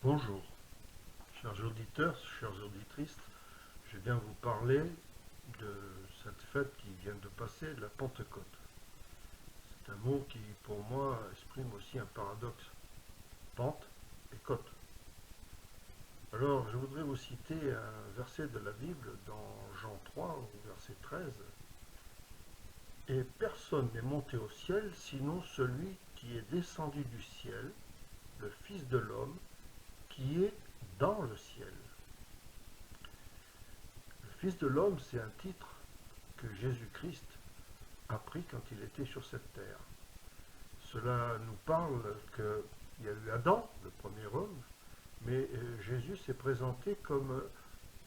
Bonjour, chers auditeurs, chères auditrices, je viens vous parler de cette fête qui vient de passer, la Pentecôte. C'est un mot qui, pour moi, exprime aussi un paradoxe, pente et côte. Alors, je voudrais vous citer un verset de la Bible dans Jean 3, au verset 13. Et personne n'est monté au ciel, sinon celui qui est descendu du ciel, le Fils de l'homme, qui est dans le ciel. Le Fils de l'homme, c'est un titre que Jésus-Christ a pris quand il était sur cette terre. Cela nous parle qu'il y a eu Adam, le premier homme, mais Jésus s'est présenté comme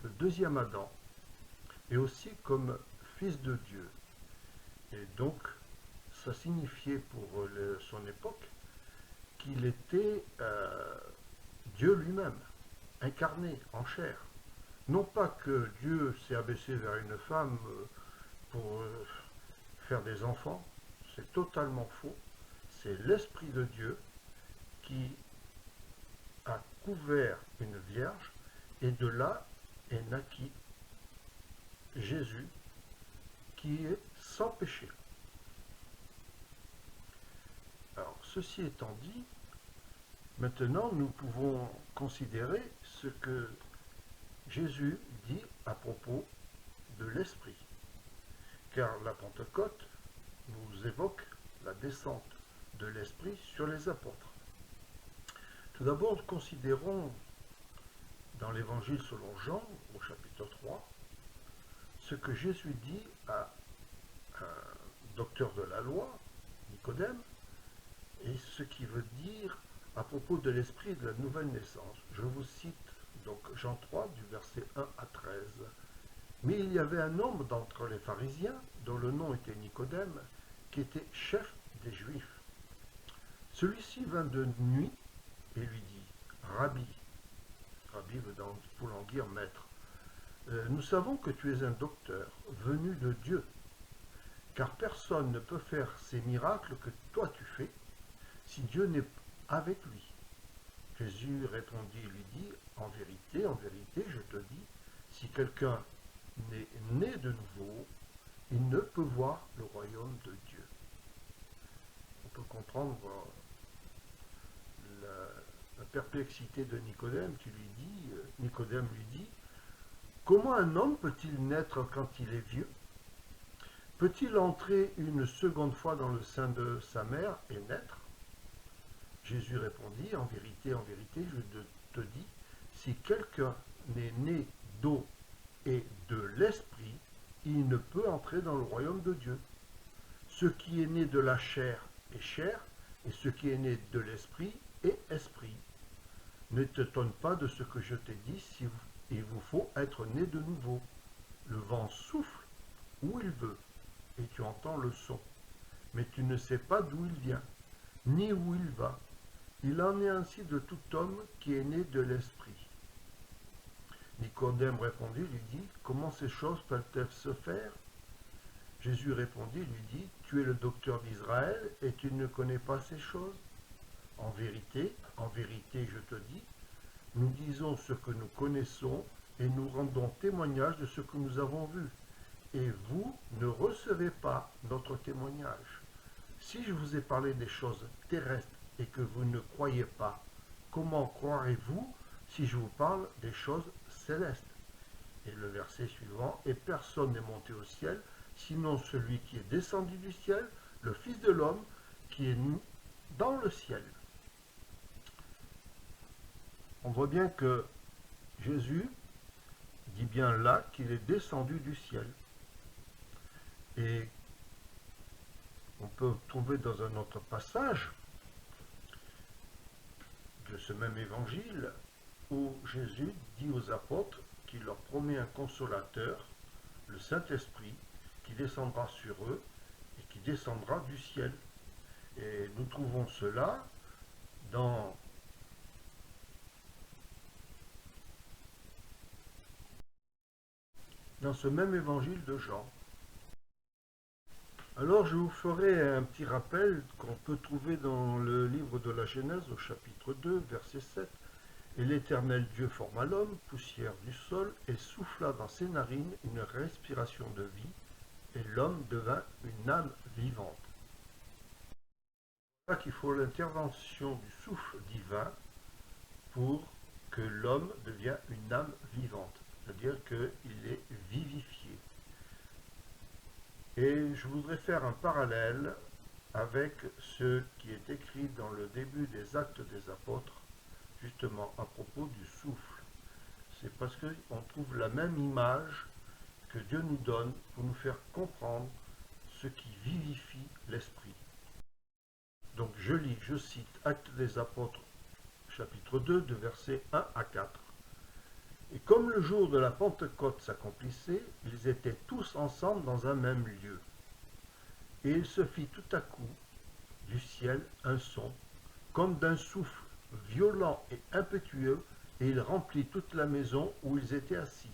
le deuxième Adam, et aussi comme fils de Dieu. Et donc, ça signifiait pour son époque qu'il était Dieu lui-même, incarné en chair. Non pas que Dieu s'est abaissé vers une femme pour faire des enfants, c'est totalement faux. C'est l'Esprit de Dieu qui a couvert une vierge et de là est naquit Jésus qui est sans péché. Alors, ceci étant dit, maintenant nous pouvons considérer ce que Jésus dit à propos de l'Esprit. Car la Pentecôte nous évoque la descente de l'Esprit sur les apôtres. Tout d'abord, considérons dans l'Évangile selon Jean, au chapitre 3, ce que Jésus dit à un docteur de la loi, Nicodème, et ce qu'il veut dire à propos de l'esprit de la nouvelle naissance. Je vous cite donc Jean 3 du verset 1 à 13. Mais il y avait un homme d'entre les pharisiens, dont le nom était Nicodème, qui était chef des Juifs. Celui-ci vint de nuit et lui dit, Rabbi, Rabbi veut voulant dire maître, nous savons que tu es un docteur venu de Dieu, car personne ne peut faire ces miracles que toi tu fais si Dieu n'est avec lui. Jésus répondit et lui dit, en vérité, je te dis, si quelqu'un n'est né de nouveau, il ne peut voir le royaume de Dieu. On peut comprendre la perplexité de Nicodème Nicodème lui dit, comment un homme peut-il naître quand il est vieux? Peut-il entrer une seconde fois dans le sein de sa mère et naître? Jésus répondit, en vérité, je te dis, si quelqu'un n'est né d'eau et de l'esprit, il ne peut entrer dans le royaume de Dieu. Ce qui est né de la chair est chair, et ce qui est né de l'esprit est esprit. Ne t'étonne pas de ce que je t'ai dit, il vous faut être né de nouveau. Le vent souffle où il veut, et tu entends le son, mais tu ne sais pas d'où il vient, ni où il va. Il en est ainsi de tout homme qui est né de l'esprit. Nicodème répondit, lui dit, comment ces choses peuvent-elles se faire? Jésus répondit, lui dit, tu es le docteur d'Israël et tu ne connais pas ces choses? En vérité, je te dis, nous disons ce que nous connaissons et nous rendons témoignage de ce que nous avons vu. Et vous ne recevez pas notre témoignage. Si je vous ai parlé des choses terrestres et que vous ne croyez pas, comment croirez-vous si je vous parle des choses célestes? Et le verset suivant, et personne n'est monté au ciel, sinon celui qui est descendu du ciel, le Fils de l'homme, qui est dans le ciel. On voit bien que Jésus dit bien là qu'il est descendu du ciel. Et on peut trouver dans un autre passage de ce même évangile où Jésus dit aux apôtres qu'il leur promet un consolateur, le Saint-Esprit, qui descendra sur eux et qui descendra du ciel. Et nous trouvons cela dans ce même évangile de Jean. Alors je vous ferai un petit rappel qu'on peut trouver dans le livre de la Genèse au chapitre 2, verset 7. Et l'Éternel Dieu forma l'homme, poussière du sol, et souffla dans ses narines une respiration de vie, et l'homme devint une âme vivante. C'est là qu'il faut l'intervention du souffle divin pour que l'homme devienne une âme vivante, c'est-à-dire qu'il est vivifié. Et je voudrais faire un parallèle avec ce qui est écrit dans le début des Actes des Apôtres, justement à propos du souffle. C'est parce qu'on trouve la même image que Dieu nous donne pour nous faire comprendre ce qui vivifie l'esprit. Donc je lis, je cite Actes des Apôtres, chapitre 2, de versets 1 à 4. Et comme le jour de la Pentecôte s'accomplissait, ils étaient tous ensemble dans un même lieu. Et il se fit tout à coup du ciel un son, comme d'un souffle violent et impétueux, et il remplit toute la maison où ils étaient assis.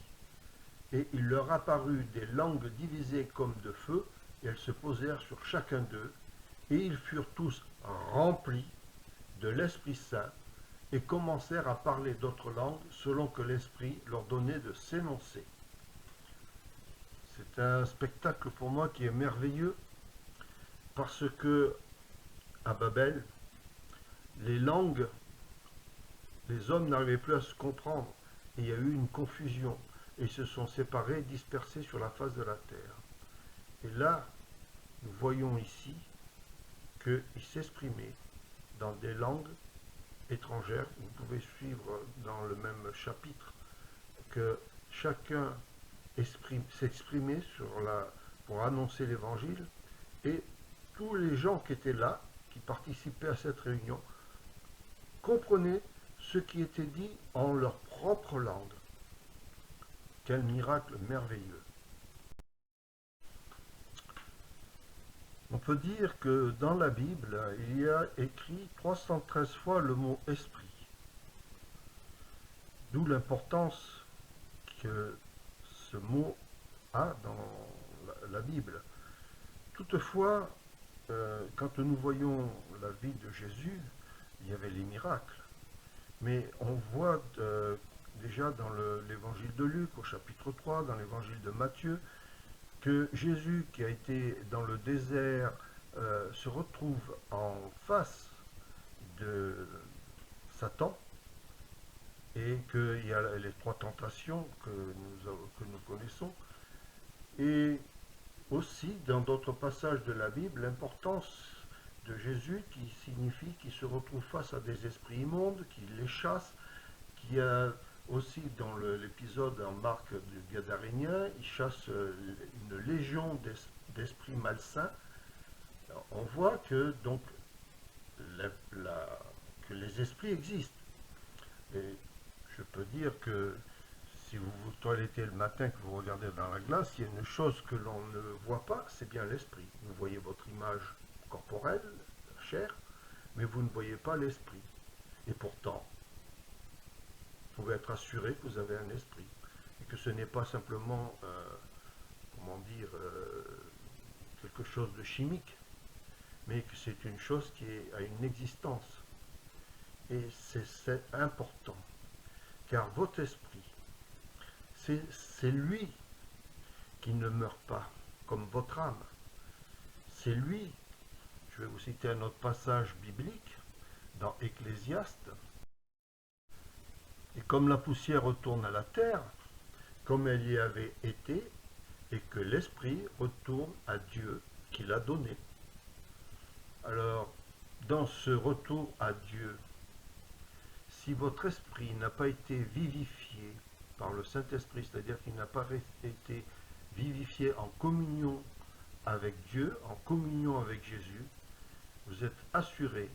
Et il leur apparut des langues divisées comme de feu, et elles se posèrent sur chacun d'eux, et ils furent tous remplis de l'Esprit Saint, et commencèrent à parler d'autres langues selon que l'Esprit leur donnait de s'énoncer. C'est un spectacle pour moi qui est merveilleux, parce que à Babel, les langues, les hommes n'arrivaient plus à se comprendre, et il y a eu une confusion, et ils se sont séparés, dispersés sur la face de la terre. Et là, nous voyons ici qu'ils s'exprimaient dans des langues étrangères. Vous pouvez suivre dans le même chapitre que chacun s'exprimait pour annoncer l'évangile, et tous les gens qui étaient là, qui participaient à cette réunion, comprenaient ce qui était dit en leur propre langue. Quel miracle merveilleux! On peut dire que dans la Bible, il y a écrit 313 fois le mot esprit. D'où l'importance que ce mot a dans la Bible. Toutefois, quand nous voyons la vie de Jésus, il y avait les miracles. Mais on voit déjà dans l'évangile de Luc, au chapitre 3, dans l'évangile de Matthieu, que Jésus, qui a été dans le désert, se retrouve en face de Satan, et qu'il y a les trois tentations que nous connaissons. Et aussi, dans d'autres passages de la Bible, l'importance de Jésus qui signifie qu'il se retrouve face à des esprits immondes, qu'il les chasse, qui a aussi dans l'épisode en Marc du Gadarénien, il chasse une légion d'esprits malsains. Alors, on voit que donc que les esprits existent. Et je peux dire que si vous vous toilettez le matin, que vous regardez dans la glace, il y a une chose que l'on ne voit pas, c'est bien l'esprit. Vous voyez votre image corporelle, la chair, mais vous ne voyez pas l'esprit. Et pourtant, vous pouvez être assuré que vous avez un esprit. Et que ce n'est pas simplement, comment dire, quelque chose de chimique, mais que c'est une chose qui a une existence. Et c'est important. Car votre esprit, c'est lui qui ne meurt pas, comme votre âme. C'est lui, je vais vous citer un autre passage biblique, dans Ecclésiaste, et comme la poussière retourne à la terre, comme elle y avait été, et que l'esprit retourne à Dieu qui l'a donné. Alors, dans ce retour à Dieu, si votre esprit n'a pas été vivifié par le Saint-Esprit, c'est-à-dire qu'il n'a pas été vivifié en communion avec Dieu, en communion avec Jésus, vous êtes assuré,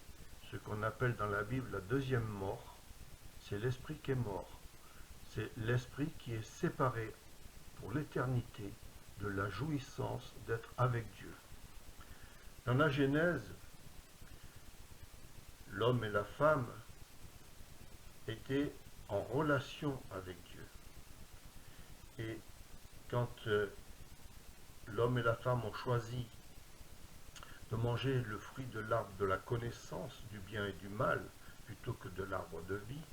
ce qu'on appelle dans la Bible la deuxième mort, c'est l'esprit qui est mort. C'est l'esprit qui est séparé pour l'éternité de la jouissance d'être avec Dieu. Dans la Genèse, l'homme et la femme étaient en relation avec Dieu. Et quand l'homme et la femme ont choisi de manger le fruit de l'arbre de la connaissance du bien et du mal plutôt que de l'arbre de vie,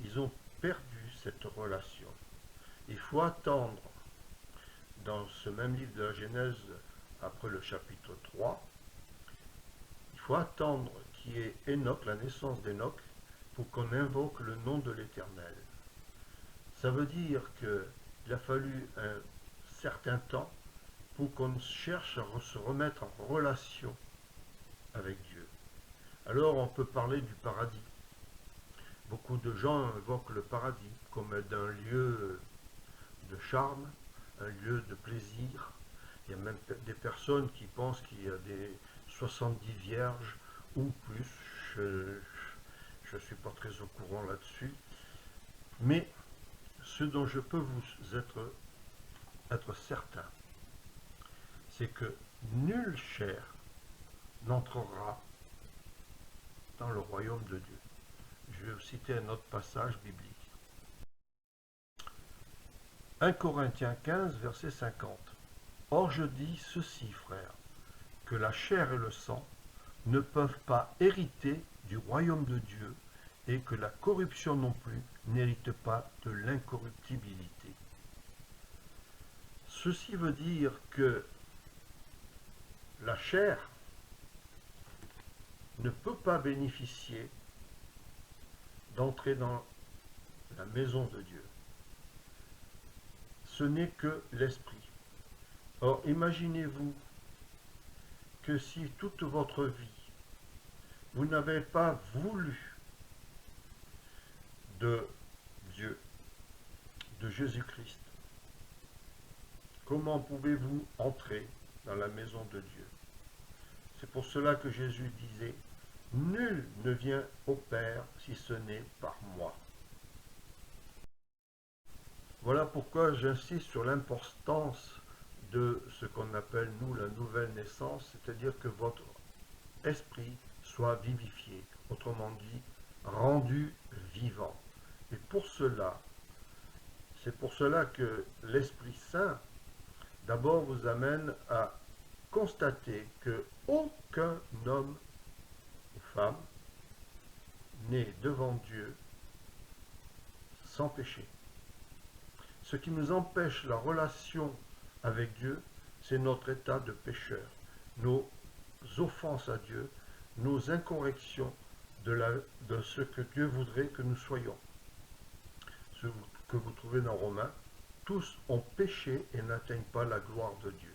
ils ont perdu cette relation. Il faut attendre, dans ce même livre de la Genèse, après le chapitre 3, il faut attendre qu'il y ait Enoch, la naissance d'Enoch, pour qu'on invoque le nom de l'Éternel. Ça veut dire qu'il a fallu un certain temps pour qu'on cherche à se remettre en relation avec Dieu. Alors on peut parler du paradis. Beaucoup de gens évoquent le paradis comme d'un lieu de charme, un lieu de plaisir. Il y a même des personnes qui pensent qu'il y a des 70 vierges ou plus. Je ne suis pas très au courant là-dessus. Mais ce dont je peux vous être certain, c'est que nulle chair n'entrera dans le royaume de Dieu. Je vais vous citer un autre passage biblique. 1 Corinthiens 15, verset 50. Or je dis ceci, frères, que la chair et le sang ne peuvent pas hériter du royaume de Dieu, et que la corruption non plus n'hérite pas de l'incorruptibilité. Ceci veut dire que la chair ne peut pas bénéficier d'entrer dans la maison de Dieu. Ce n'est que l'esprit. Or, imaginez-vous que si toute votre vie, vous n'avez pas voulu de Dieu, de Jésus-Christ, comment pouvez-vous entrer dans la maison de Dieu? C'est pour cela que Jésus disait, nul ne vient au Père si ce n'est par moi. Voilà pourquoi j'insiste sur l'importance de ce qu'on appelle, nous, la nouvelle naissance, c'est-à-dire que votre esprit soit vivifié, autrement dit, rendu vivant. Et pour cela, c'est pour cela que l'Esprit Saint, d'abord, vous amène à constater que aucun homme ou femme n'est devant Dieu sans péché. Ce qui nous empêche la relation avec Dieu, c'est notre état de pécheur, nos offenses à Dieu, nos incorrections de ce que Dieu voudrait que nous soyons. Ce que vous trouvez dans Romains, tous ont péché et n'atteignent pas la gloire de Dieu.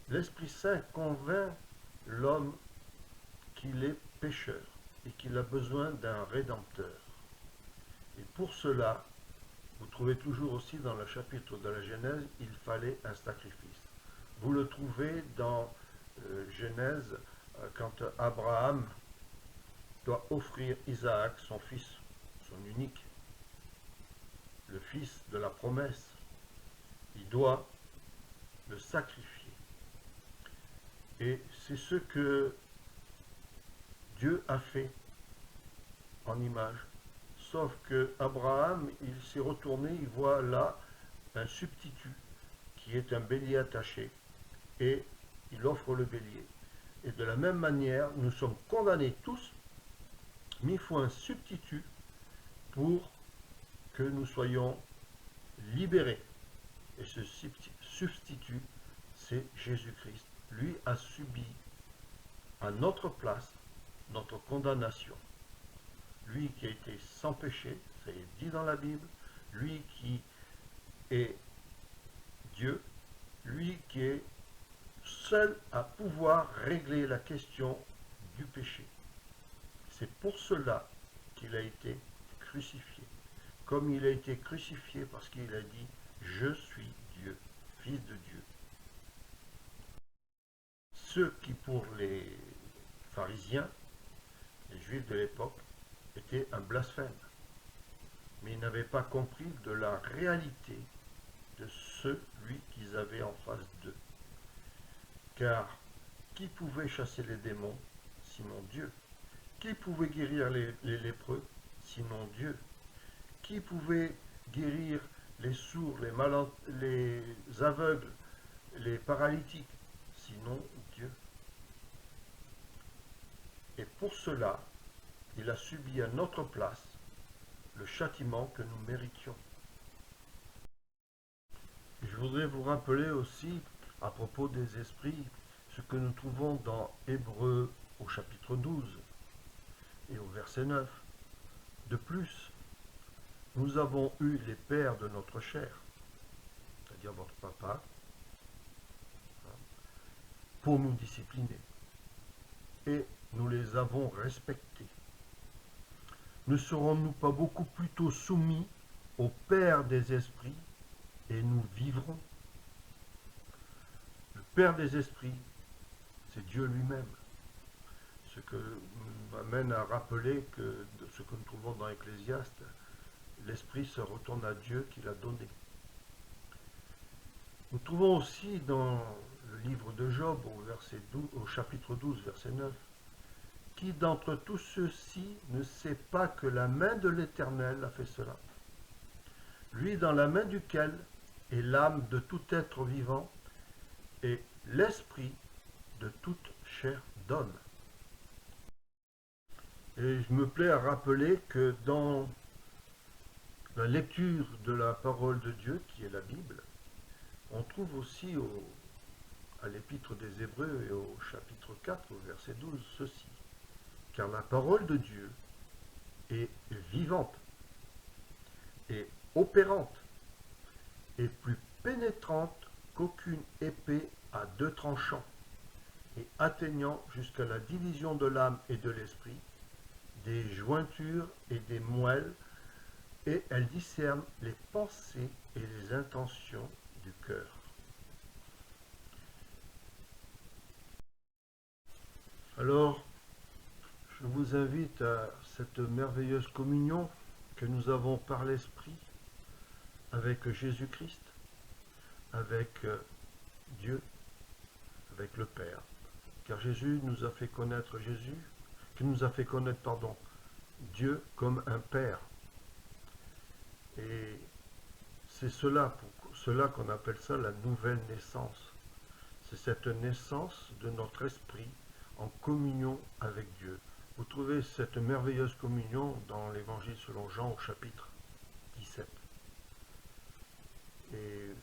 L'Esprit Saint convainc l'homme qu'il est pécheur et qu'il a besoin d'un rédempteur. Et pour cela, vous trouvez toujours aussi dans le chapitre de la Genèse, il fallait un sacrifice. Vous le trouvez dans Genèse, quand Abraham doit offrir Isaac, son fils, son unique, le fils de la promesse. Il doit le sacrifier. Et c'est ce que Dieu a fait en image. Sauf que Abraham, il s'est retourné, il voit là un substitut qui est un bélier attaché et il offre le bélier. Et de la même manière, nous sommes condamnés tous, mais il faut un substitut pour que nous soyons libérés. Et ce substitut, c'est Jésus-Christ. Lui a subi à notre place notre condamnation. Lui qui a été sans péché, ça est dit dans la Bible, lui qui est Dieu, lui qui est seul à pouvoir régler la question du péché. C'est pour cela qu'il a été crucifié. Comme il a été crucifié parce qu'il a dit « Je suis Dieu, Fils de Dieu ». Ce qui pour les pharisiens, les juifs de l'époque, était un blasphème. Mais ils n'avaient pas compris de la réalité de celui qu'ils avaient en face d'eux. Car qui pouvait chasser les démons sinon Dieu? Qui pouvait guérir les lépreux sinon Dieu? Qui pouvait guérir les sourds, les aveugles, les paralytiques sinon Dieu? Et pour cela, il a subi à notre place le châtiment que nous méritions. Je voudrais vous rappeler aussi, à propos des esprits, ce que nous trouvons dans Hébreux au chapitre 12 et au verset 9. De plus, nous avons eu les pères de notre chair, c'est-à-dire votre papa, pour nous discipliner. Et nous les avons respectés. Ne serons-nous pas beaucoup plutôt soumis au Père des esprits et nous vivrons? Le Père des esprits, c'est Dieu lui-même. Ce que m'amène à rappeler que ce que nous trouvons dans Ecclésiaste, l'esprit se retourne à Dieu qui l'a donné. Nous trouvons aussi dans le livre de Job, au chapitre 12, verset 9, qui d'entre tous ceux-ci ne sait pas que la main de l'Éternel a fait cela, lui dans la main duquel est l'âme de tout être vivant et l'esprit de toute chair d'homme. Et je me plais à rappeler que dans la lecture de la parole de Dieu, qui est la Bible, on trouve aussi à l'épître des Hébreux et au chapitre 4, au verset 12, ceci. Car la parole de Dieu est vivante et opérante et plus pénétrante qu'aucune épée à deux tranchants et atteignant jusqu'à la division de l'âme et de l'esprit, des jointures et des moelles, et elle discerne les pensées et les intentions du cœur. Alors, je vous invite à cette merveilleuse communion que nous avons par l'Esprit avec Jésus-Christ, avec Dieu, avec le Père. Car Jésus nous a fait connaître Dieu comme un Père. Et c'est cela qu'on appelle ça la nouvelle naissance. C'est cette naissance de notre esprit en communion avec Dieu. Vous trouvez cette merveilleuse communion dans l'Évangile selon Jean au chapitre 17. Et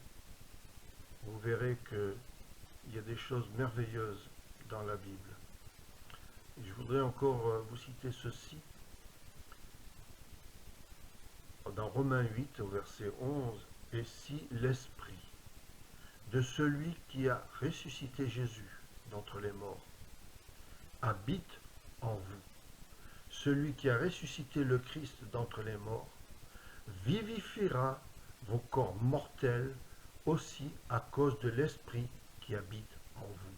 vous verrez qu'il y a des choses merveilleuses dans la Bible. Et je voudrais encore vous citer ceci. Dans Romains 8, au verset 11, « Et si l'Esprit de celui qui a ressuscité Jésus d'entre les morts habite en vous, celui qui a ressuscité le Christ d'entre les morts vivifiera vos corps mortels aussi à cause de l'Esprit qui habite en vous. »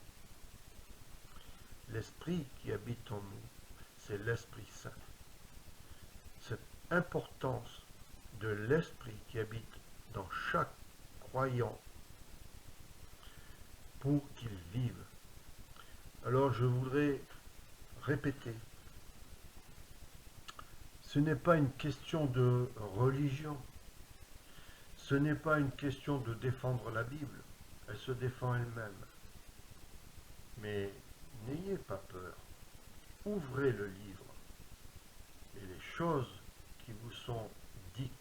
L'Esprit qui habite en nous, c'est l'Esprit Saint. Cette importance de l'Esprit qui habite dans chaque croyant pour qu'il vive. Alors je voudrais répéter, ce n'est pas une question de religion, ce n'est pas une question de défendre la Bible, elle se défend elle-même. Mais n'ayez pas peur, ouvrez le livre et les choses qui vous sont dites,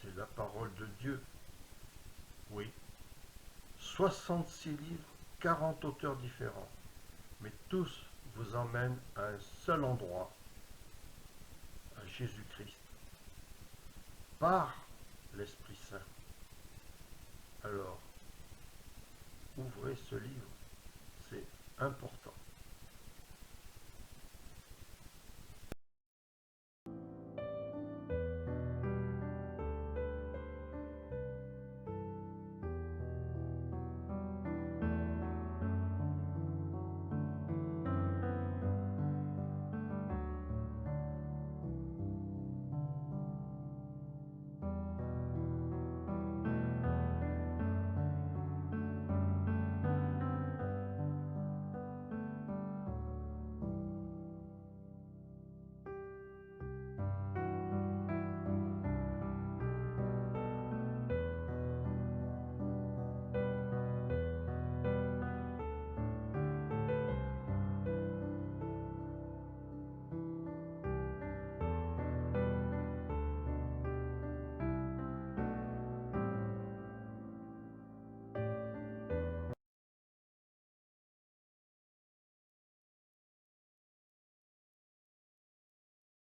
c'est la parole de Dieu. Oui, 66 livres, 40 auteurs différents, mais tous vous emmènent à un seul endroit, à Jésus-Christ, par l'Esprit Saint. Alors, ouvrez ce livre, c'est important.